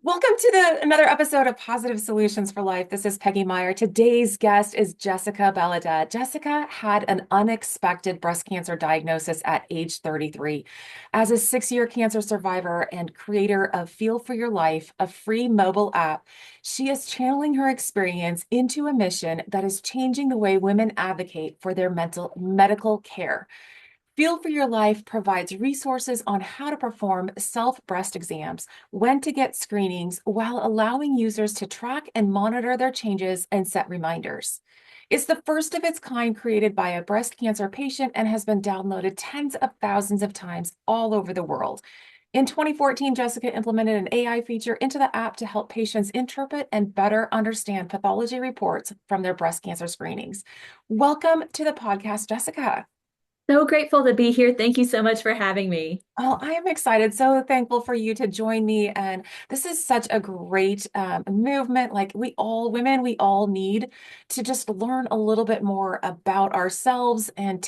Welcome to another episode of Positive Solutions for Life. This is Peggy Meyer. Today's guest is Jessica Baladad. Jessica had an unexpected breast cancer diagnosis at age 33. As a 6-year cancer survivor and creator of Feel for Your Life, a free mobile app, she is channeling her experience into a mission that is changing the way women advocate for their medical care. Feel for Your Life provides resources on how to perform self breast exams, when to get screenings, while allowing users to track and monitor their changes and set reminders. It's the first of its kind created by a breast cancer patient and has been downloaded tens of thousands of times all over the world. In 2014, Jessica implemented an AI feature into the app to help patients interpret and better understand pathology reports from their breast cancer screenings. Welcome to the podcast, Jessica. So grateful to be here. Thank you so much for having me. Oh, I am excited. So thankful for you to join me. And this is such a great movement. Like women, we all need to just learn a little bit more about ourselves and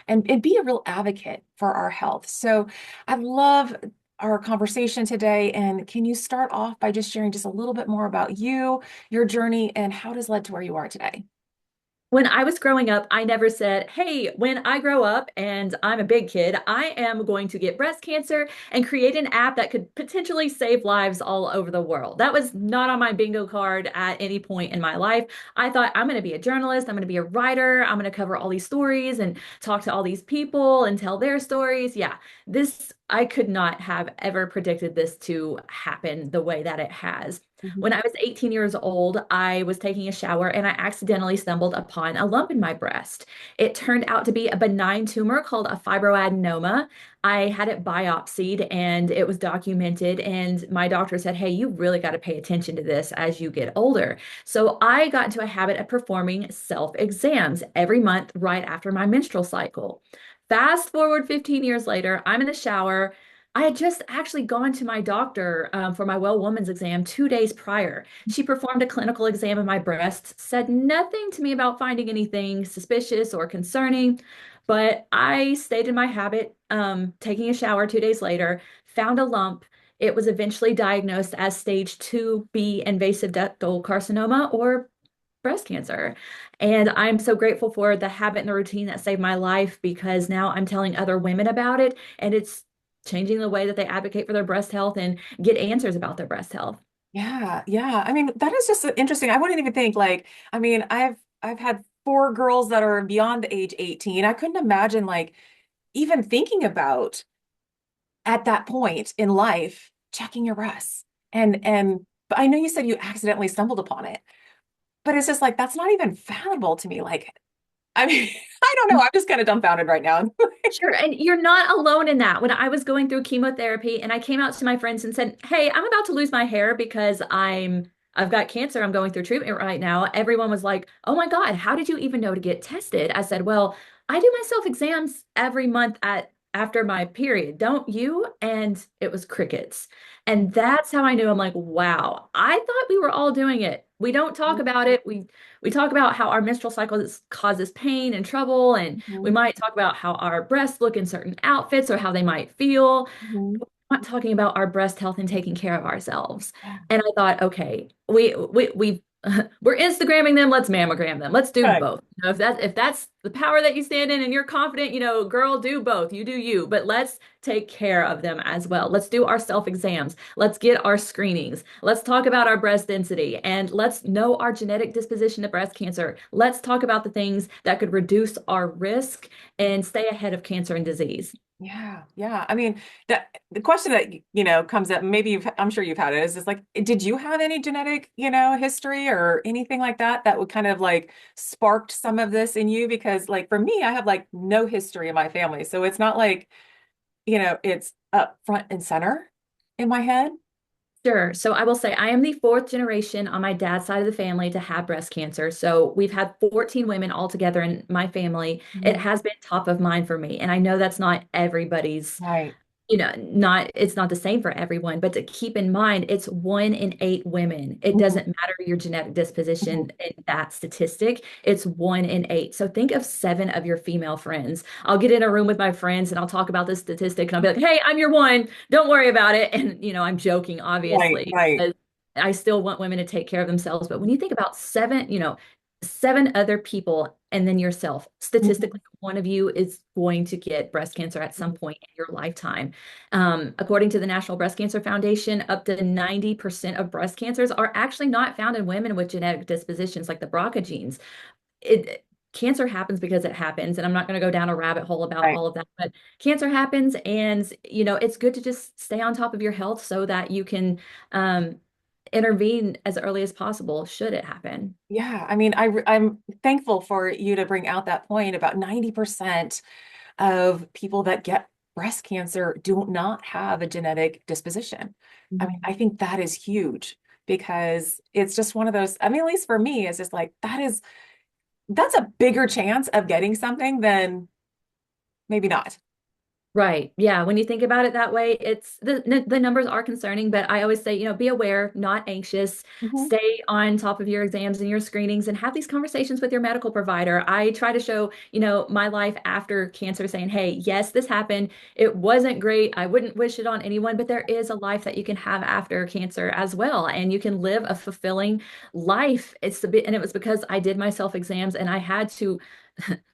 and be a real advocate for our health. So I love our conversation today. And can you start off by just sharing just a little bit more about you, your journey, and how it has led to where you are today? When I was growing up, I never said, hey, when I grow up and I'm a big kid, I am going to get breast cancer and create an app that could potentially save lives all over the world. That was not on my bingo card at any point in my life. I thought I'm going to be a journalist, I'm going to be a writer, I'm going to cover all these stories and talk to all these people and tell their stories. Yeah, I could not have ever predicted this to happen the way that it has. Mhm. When I was 18 years old, I was taking a shower and I accidentally stumbled upon a lump in my breast. It turned out to be a benign tumor called a fibroadenoma. I had it biopsied and it was documented, and my doctor said, hey, you really got to pay attention to this as you get older. So I got into a habit of performing self exams every month right after my menstrual cycle. Fast forward 15 years later, I'm in the shower. I had just actually gone to my doctor for my well woman's exam 2 days prior. She performed a clinical exam of my breasts, said nothing to me about finding anything suspicious or concerning, but I stayed in my habit, taking a shower 2 days later, found a lump. It was eventually diagnosed as stage 2B invasive ductal carcinoma or breast cancer. And I'm so grateful for the habit and the routine that saved my life because now I'm telling other women about it and it's changing the way that they advocate for their breast health and get answers about their breast health. Yeah, yeah. I mean, that is just interesting. I wouldn't even think like, I mean, I've had four girls that are beyond the age 18. I couldn't imagine like even thinking about at that point in life checking your breasts. And but I know you said you accidentally stumbled upon it, but it's just like that's not even fathomable to me. Like, I mean, I don't know. I'm just kind of dumbfounded right now. Sure. And you're not alone in that. When I was going through chemotherapy and I came out to my friends and said, hey, I'm about to lose my hair because I've got cancer. I'm going through treatment right now. Everyone was like, oh my God, how did you even know to get tested? I said, well, I do my self exams every month at after my period, don't you? And it was crickets. And that's how I knew. I'm like, wow, I thought we were all doing it. We don't talk about it. We talk about how our menstrual cycle causes pain and trouble, and we Mhm, might talk about how our breasts look in certain outfits or how they might feel. mhm. We're not talking about our breast health and taking care of ourselves. Yeah. And I thought, okay, we we're Instagramming them, let's mammogram them. Let's do Right. both. If that's the power that you stand in and you're confident, girl, do both. You do you, but let's take care of them as well. Let's do our self exams. Let's get our screenings. Let's talk about our breast density and let's know our genetic disposition to breast cancer. Let's talk about the things that could reduce our risk and stay ahead of cancer and disease. Yeah, yeah. I mean, the question that comes up, maybe I'm sure you've had it, is just like, did you have any genetic, history or anything like that that would kind of like sparked some of this in you? Because like for me, I have like no history in my family, so it's not like, it's up front and center in my head. Sure. So I will say I am the fourth generation on my dad's side of the family to have breast cancer. So we've had 14 women altogether in my family. It Mhm. has been top of mind for me. And I know that's not everybody's Right. not it's not the same for everyone, but to keep in mind, it's 1 in 8 women. It Mhm, doesn't matter your genetic mhm. disposition in that statistic. It's 1 in 8. So think of 7 of your female friends. I'll get in a room with my friends and I'll talk about this statistic and I'll be like, hey, I'm your one. Don't worry about it. And I'm joking, Right, obviously, right. because I still want women to take care of themselves. But when you think about 7 other people and then yourself, Mhm, statistically, one of you is going to get breast cancer at some mhm. point in your lifetime. According to the National Breast Cancer Foundation, up to 90% of breast cancers are actually not found in women with genetic dispositions like the BRCA genes. Cancer happens because it happens, and I'm not going to go down a rabbit hole about Right. all of that, but cancer happens, and it's good to just stay on top of your health so that you can um, intervene as early as possible should it happen. Yeah, I mean, I'm thankful for you to bring out that point about 90% of people that get breast cancer do not have a genetic disposition. I mean, Mhm. I think that is huge because it's just one of those, I mean, at least for me, it's just like that's a bigger chance of getting something than maybe not. Right. Yeah. When you think about it that way, it's the numbers are concerning, but I always say, be aware, not anxious. Mhm. Stay on top of your exams and your screenings and have these conversations with your medical provider. I try to show, my life after cancer saying, hey, yes, this happened. It wasn't great. I wouldn't wish it on anyone, but there is a life that you can have after cancer as well. And you can live a fulfilling life. And it was because I did my self exams and I had to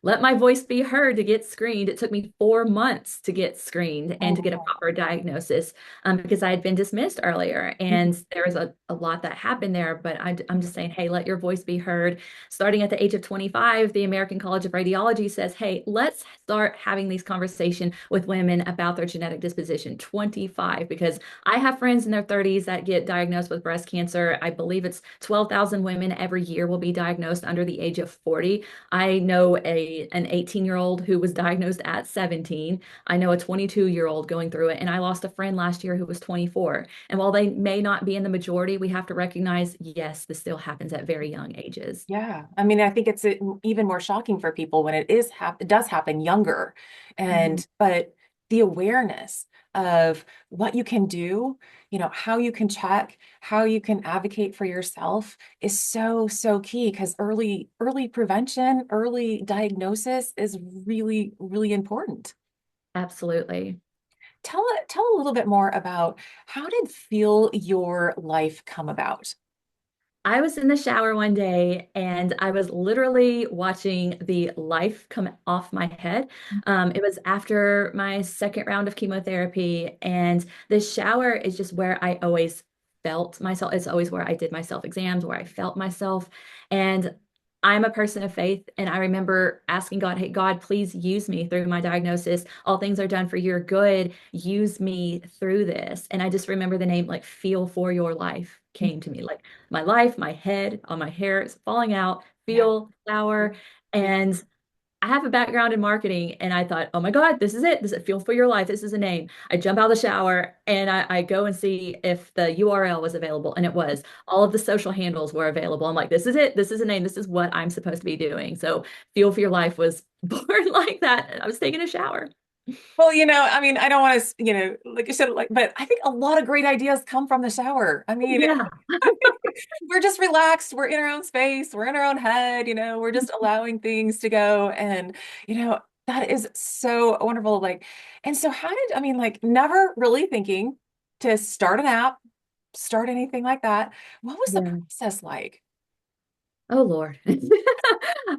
let my voice be heard to get screened. It took me 4 months to get screened and to get a Oh, proper diagnosis because I had been dismissed earlier. mhm. And there was a lot that happened there. But I'm just saying, hey, let your voice be heard. Starting at the age of 25, the American College of Radiology says, hey, let's start having these conversations with women about their genetic disposition. 25, because I have friends in their 30s that get diagnosed with breast cancer. I believe it's 12,000 women every year will be diagnosed under the age of 40. I know an 18-year-old who was diagnosed at 17. I know a 22-year-old going through it, and I lost a friend last year who was 24. And while they may not be in the majority, we have to recognize, yes, this still happens at very young ages. Yeah. I mean, I think it's even more shocking for people when it does happen younger. Mhm. But the awareness of what you can do, how you can check, how you can advocate for yourself is so, so key because early prevention, early diagnosis is really, really important. Absolutely. Tell a little bit more about how did Feel Your Life come about? I was in the shower one day and I was literally watching the life come off my head. It was after my second round of chemotherapy, and the shower is just where I always felt myself. It's always where I did my self exams, where I felt myself. And I'm a person of faith, and I remember asking God, hey, God, please use me through my diagnosis. All things are done for your good. Use me through this. And I just remember the name, like, Feel for Your Life came to me. Like, my life, my head, all my hair is falling out, Yeah. feel, flower. And I have a background in marketing, and I thought, oh my God, this is it. This is Feel for Your Life. This is a name. I jump out of the shower and I go and see if the URL was available, and it was. All of the social handles were available. I'm like, this is it. This is a name. This is what I'm supposed to be doing. So Feel for Your Life was born like that. I was taking a shower. Well, I mean, I don't want to, like you said, but I think a lot of great ideas come from the shower. I mean, Yeah. we're just relaxed. We're in our own space. We're in our own head. We're just allowing things to go. And, that is so wonderful. And so I mean, never really thinking to start an app, start anything like that. What was the Yeah. process like? Oh Lord.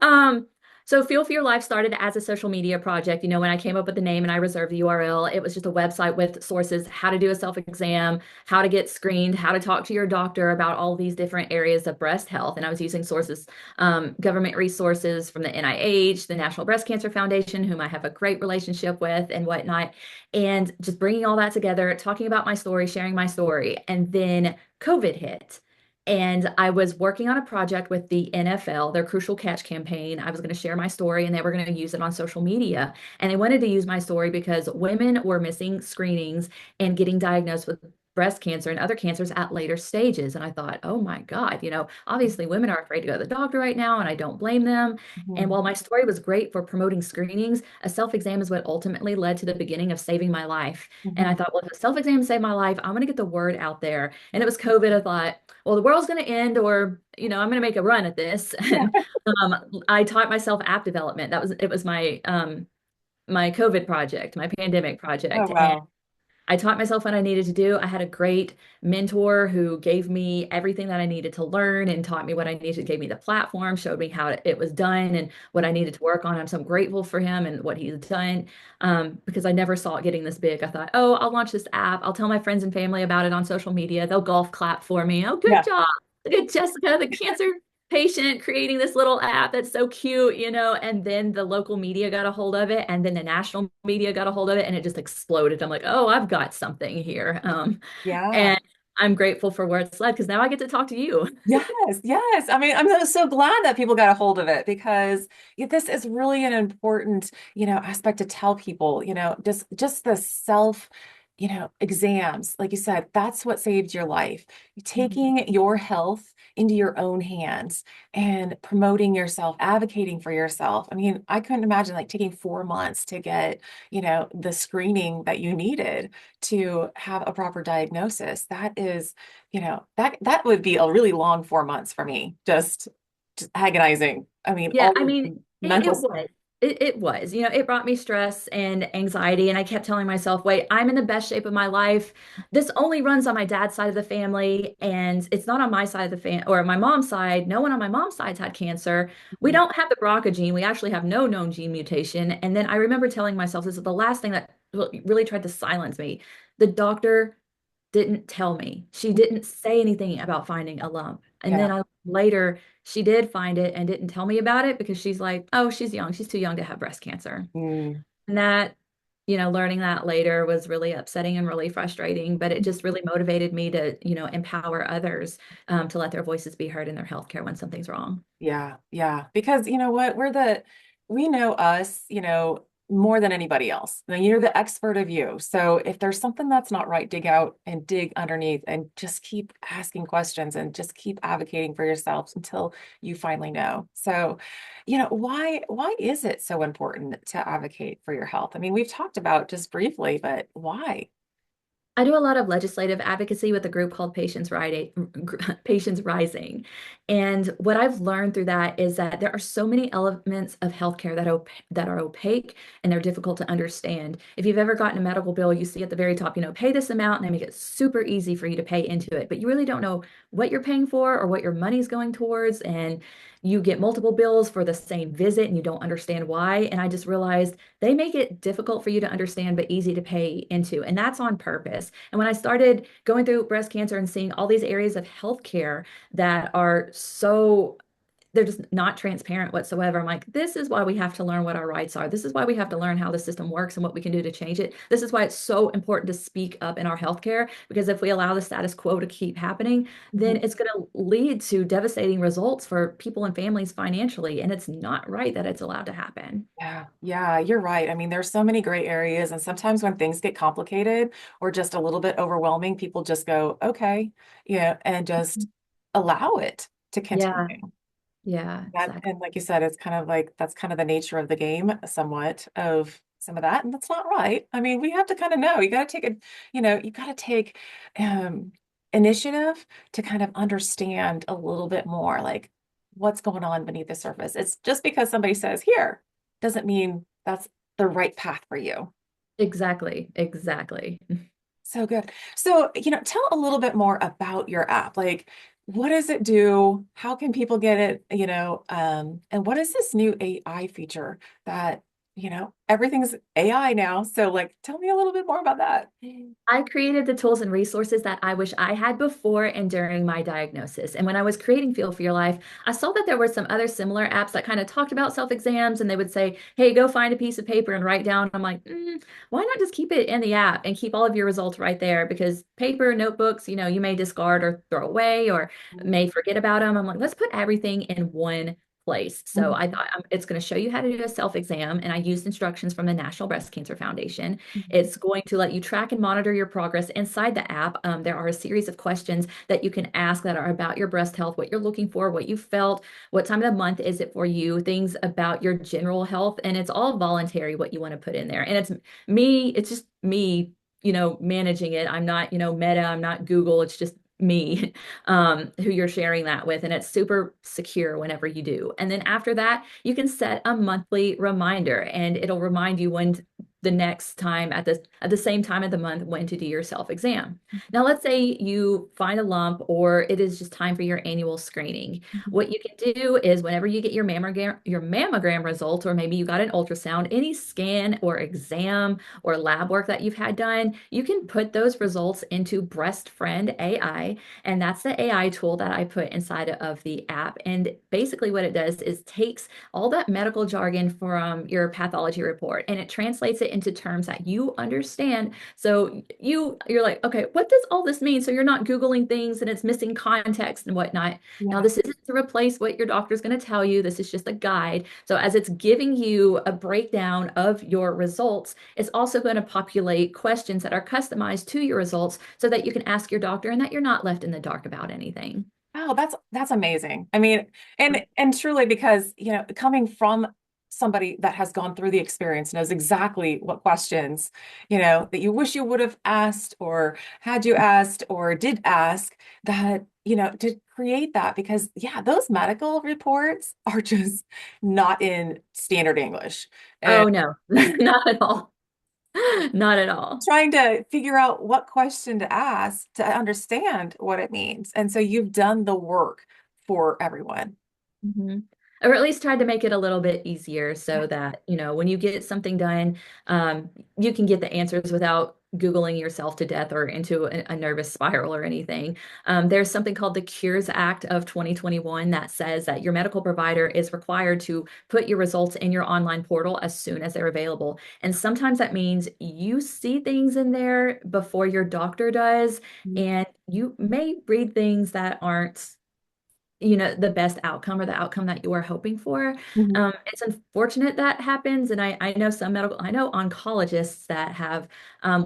Um, so Feel for Your Life started as a social media project. When I came up with the name and I reserved the URL, it was just a website with sources, how to do a self-exam, how to get screened, how to talk to your doctor about all these different areas of breast health. And I was using sources, government resources from the NIH, the National Breast Cancer Foundation, whom I have a great relationship with and whatnot, and just bringing all that together, talking about my story, sharing my story. And then COVID hit. And I was working on a project with the NFL, their Crucial Catch campaign. I was going to share my story and they were going to use it on social media. And they wanted to use my story because women were missing screenings and getting diagnosed with breast cancer and other cancers at later stages. And I thought, oh my God, obviously women are afraid to go to the doctor right now, and I don't blame them. And Mhm. while my story was great for promoting screenings, a self-exam is what ultimately led to the beginning of saving my life. And I Mhm. thought, well, if a self-exam saved my life, I'm going to get the word out there. And it was COVID. I thought, well, the world's going to end, or, I'm going to make a run at this. Yeah. And I taught myself app development. It was my COVID project, my pandemic Oh, project. And wow. I taught myself what I needed to do. I had a great mentor who gave me everything that I needed to learn and taught me what I needed, gave me the platform, showed me how it was done and what I needed to work on. I'm so grateful for him and what he's done, because I never saw it getting this big. I thought, oh, I'll launch this app. I'll tell my friends and family about it on social media. They'll golf clap for me. Oh, good Yeah. job. Look at Jessica, the cancer patient creating this little app that's so cute, and then the local media got a hold of it, and then the national media got a hold of it, and it just exploded. I'm like, oh, I've got something here. Yeah. And I'm grateful for where it's led because now I get to talk to you. Yes, yes. I mean, I'm so glad that people got a hold of it because this is really an important, aspect to tell people, just the self, exams, like you said, that's what saved your life. Mhm. Taking your health into your own hands and promoting yourself, advocating for yourself. I mean, I couldn't imagine like taking 4 months to get, the screening that you needed to have a proper diagnosis. That is that would be a really long 4 months for me, just agonizing. I mean, Yeah, all I of mean, the it, mental it stuff. was. It was. It brought me stress and anxiety, and I kept telling myself, wait, I'm in the best shape of my life. This only runs on my dad's side of the family, and it's not on my side of the fam or my mom's side. No one on my mom's side's had cancer. We Mhm. don't have the BRCA gene. We actually have no known gene mutation. And then I remember telling myself, this is the last thing that really tried to silence me. The doctor didn't tell me. She didn't say anything about finding a lump. And Yeah. then later, she did find it and didn't tell me about it because she's like, oh, she's young. She's too young to have breast cancer. Mm. And that, learning that later was really upsetting and really frustrating, but it just really motivated me to, empower others, to let their voices be heard in their healthcare when something's wrong. Yeah, yeah. Because you know what? We know us, more than anybody else. Now, you're the expert of you. So if there's something that's not right, dig out and dig underneath and just keep asking questions and just keep advocating for yourselves until you finally know. So, why is it so important to advocate for your health? I mean, we've talked about just briefly, but why? I do a lot of legislative advocacy with a group called Patients Rising. And what I've learned through that is that there are so many elements of healthcare that are opaque and they're difficult to understand. If you've ever gotten a medical bill, you see at the very top, pay this amount, and they make it super easy for you to pay into it. But you really don't know what you're paying for or what your money's going towards. And you get multiple bills for the same visit and you don't understand why. And I just realized they make it difficult for you to understand, but easy to pay into. And that's on purpose. And when I started going through breast cancer and seeing all these areas of healthcare that are they're just not transparent whatsoever. I'm like, this is why we have to learn what our rights are. This is why we have to learn how the system works and what we can do to change it. This is why it's so important to speak up in our healthcare, because if we allow the status quo to keep happening, then it's going to lead to devastating results for people and families financially. And it's not right that it's allowed to happen. Yeah, yeah, you're right. I mean, there's so many gray areas, and sometimes when things get complicated or just a little bit overwhelming, people just go, okay, and just allow it to Yeah, continue. yeah, That, exactly. and like you said, it's kind of like that's kind of the nature of the game, somewhat of some of that, and that's not right. I mean, we have to kind of know. You got to take it, you got to take um, initiative to kind of understand a little bit more, like what's going on beneath the surface. It's just because somebody says here doesn't mean that's the right path for you. Exactly, exactly. So good. So, tell a little bit more about your app. Like, what does it do? How can people get it? And what is this new AI feature that, everything's AI now. So, like, tell me a little bit more about that. I created the tools and resources that I wish I had before and during my diagnosis. And when I was creating Feel for Your Life, I saw that there were some other similar apps that kind of talked about self-exams and they would say, hey, go find a piece of paper and write down. I'm like, why not just keep it in the app and keep all of your results right there? Because paper, notebooks, you may discard or throw away or may forget about them. I'm like, let's put everything in one place. So Mhm. I thought it's going to show you how to do a self-exam, and I used instructions from the National Breast Cancer Foundation. Mhm. It's going to let you track and monitor your progress inside the app. There are a series of questions that you can ask that are about your breast health, what you're looking for, what you felt, what time of the month is it for you, things about your general health, and it's all voluntary what you want to put in there. And it's just me, managing it. I'm not, Meta, I'm not Google, it's just me who you're sharing that with, and it's super secure whenever you do. And then after that, you can set a monthly reminder, and it'll remind you when the next time at the same time of the month when to do your self exam. Now, let's say you find a lump or it is just time for your annual screening. Mhm. What you can do is whenever you get your mammogram results, or maybe you got an ultrasound, any scan or exam or lab work that you've had done, you can put those results into Breast Friend AI, and that's the AI tool that I put inside of the app. And basically what it does is takes all that medical jargon from your pathology report and it translates it into terms that you understand. So you're like, okay, what does all this mean? So you're not Googling things and it's missing context and whatnot. Now, Yeah. this isn't to replace what your doctor's going to tell you. This is just a guide. So as it's giving you a breakdown of your results, it's also going to populate questions that are customized to your results so that you can ask your doctor and that you're not left in the dark about anything. Oh, that's amazing. I mean, and truly because, coming from somebody that has gone through the experience, knows exactly what questions, that you wish you would have asked or had you asked or did ask that, to create that because yeah, those medical reports are just not in standard English. And Oh, no, not at all. Not at all. trying to figure out what question to ask to understand what it means. And so you've done the work for everyone. Mhm. Or at least tried to make it a little bit easier Yeah. so that, when you get something done, you can get the answers without Googling yourself to death or into a nervous spiral or anything. There's something called the Cures Act of 2021 that says that your medical provider is required to put your results in your online portal as soon as they're available. And sometimes that means you see things in there before your doctor does, and you may read things that aren't the best outcome or the outcome that you are hoping for. Mhm. It's unfortunate that happens. And I know I know oncologists that have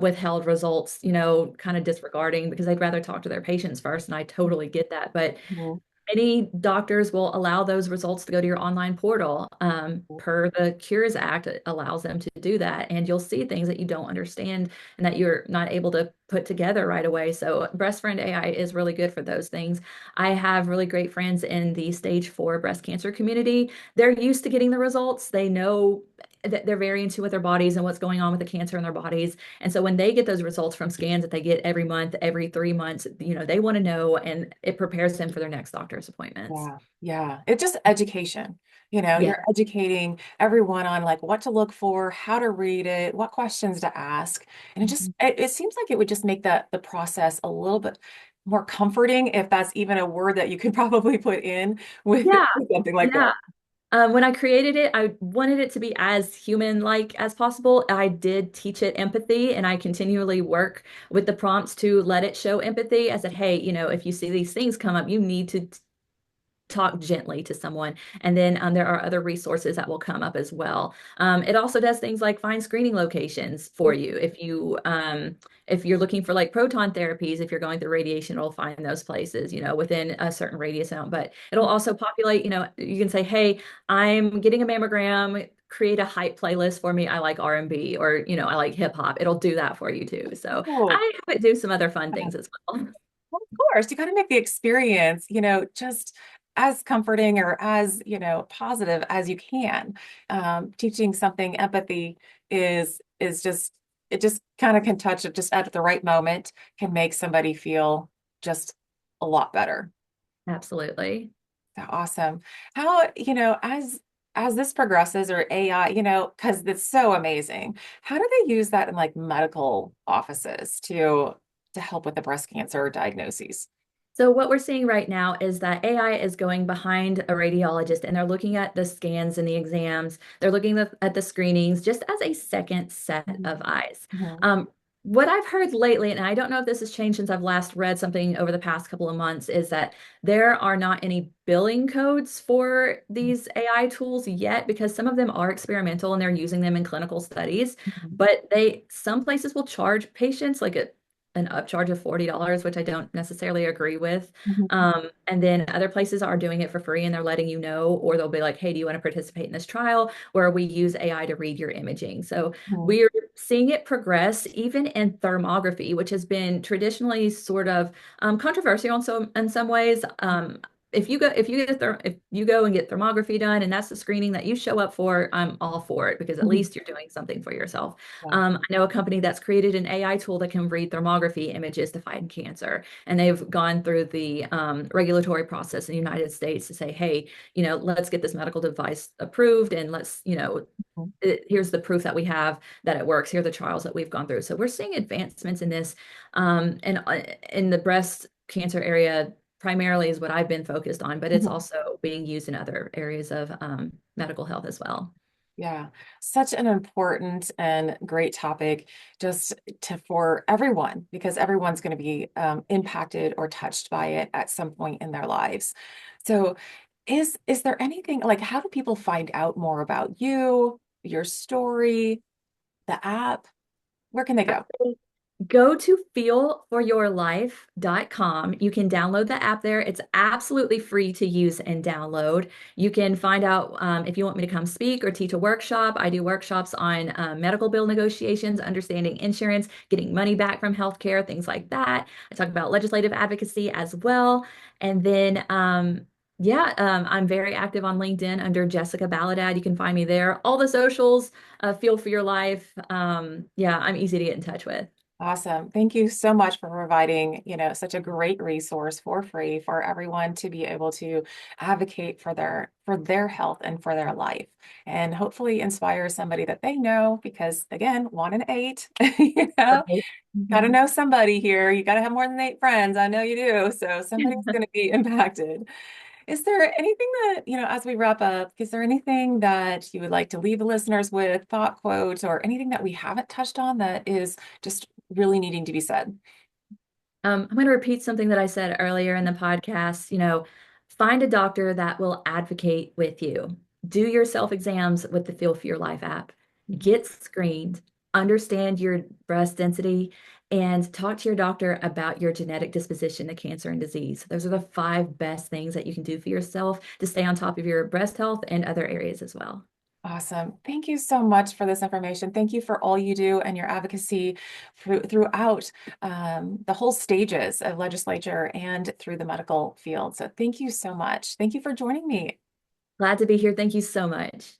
withheld results, kind of disregarding because they'd rather talk to their patients first. And I totally get that. But Mhm. many doctors will allow those results to go to your online portal. Per the Cures Act, it allows them to do that. And you'll see things that you don't understand and that you're not able to put together right away. So, Breast Friend AI is really good for those things. I have really great friends in the stage 4 breast cancer community. They're used to getting the results, they know that they're very into with their bodies and what's going on with the cancer in their bodies. And so when they get those results from scans that they get every month, every 3 months, they want to know, and it prepares them for their next doctor's appointments. Yeah, yeah. It's just education. Yeah. You're educating everyone on like what to look for, how to read it, what questions to ask. And Mhm. it seems like it would just make the process a little bit more comforting, if that's even a word that you could probably put in with, Yeah. with something like that. Yeah. When I created it, I wanted it to be as human-like as possible. I did teach it empathy, and I continually work with the prompts to let it show empathy. I said, hey, if you see these things come up, you need to talk gently to someone. And then there are other resources that will come up as well. It also does things like find screening locations for you. If you're looking for like proton therapies, if you're going through radiation, it'll find those places, within a certain radius amount. But it'll also populate, you can say, hey, I'm getting a mammogram. Create a hype playlist for me. I like R&B, or I like hip hop. It'll do that for you too. So Oh, I have it do some other fun things as well. well, of course, you got to make the experience, just as comforting or as, positive as you can. Teaching something empathy is just it just kind of can touch it just at the right moment, can make somebody feel just a lot better. Absolutely. So awesome. How, as this progresses or AI, because it's so amazing, how do they use that in like medical offices to help with the breast cancer diagnoses? So what we're seeing right now is that AI is going behind a radiologist, and they're looking at the scans and the exams. They're looking at the screenings just as a second set Mhm. of eyes. Mhm. Um, what I've heard lately, and I don't know if this has changed since I've last read something over the past couple of months, is that there are not any billing codes for these AI tools yet because some of them are experimental and they're using them in clinical studies. Mhm. But some places will charge patients like an upcharge of $40, which I don't necessarily agree with. Mhm. And then other places are doing it for free and they're letting you know, or they'll be like, hey, do you want to participate in this trial where we use AI to read your imaging? So Mhm. we're seeing it progress even in thermography, which has been traditionally sort of controversial in some ways. If you go and get thermography done and that's the screening that you show up for, I'm all for it because at Mhm. least you're doing something for yourself. Yeah. I know a company that's created an AI tool that can read thermography images to fight cancer, and they've gone through the regulatory process in the United States to say, hey, let's get this medical device approved and let's, Mhm. here's the proof that we have that it works. Here are the trials that we've gone through. So we're seeing advancements in this, and in the breast cancer area primarily is what I've been focused on, but it's Mhm. also being used in other areas of medical health as well. Yeah, such an important and great topic just for everyone, because everyone's going to be impacted or touched by it at some point in their lives. So, is there anything like how do people find out more about you, your story, the app? Where can they go? Go to feelforyourlife.com. You can download the app there. It's absolutely free to use and download. You can find out if you want me to come speak or teach a workshop. I do workshops on medical bill negotiations, understanding insurance, getting money back from healthcare, things like that. I talk about legislative advocacy as well. And then, I'm very active on LinkedIn under Jessica Baladad. You can find me there. All the socials, Feel for Your Life. I'm easy to get in touch with. Awesome. Thank you so much for providing, such a great resource for free for everyone to be able to advocate for their health and for their life and hopefully inspire somebody that they know because again, 1 in 8, Right. got to Mhm. know somebody here. You got to have more than 8 friends. I know you do. So somebody's going to be impacted. Is there anything that, as we wrap up, is there anything that you would like to leave the listeners with, thought quotes, or anything that we haven't touched on that is just really needing to be said? I'm going to repeat something that I said earlier in the podcast. Find a doctor that will advocate with you. Do your self exams with the Feel for Your Life app. Mhm. Get screened, understand your breast density, and talk to your doctor about your genetic disposition to cancer and disease. Those are the 5 best things that you can do for yourself to stay on top of your breast health and other areas as well. Awesome. Thank you so much for this information. Thank you for all you do and your advocacy throughout the whole stages of legislature and through the medical field. So thank you so much. Thank you for joining me. Glad to be here. Thank you so much.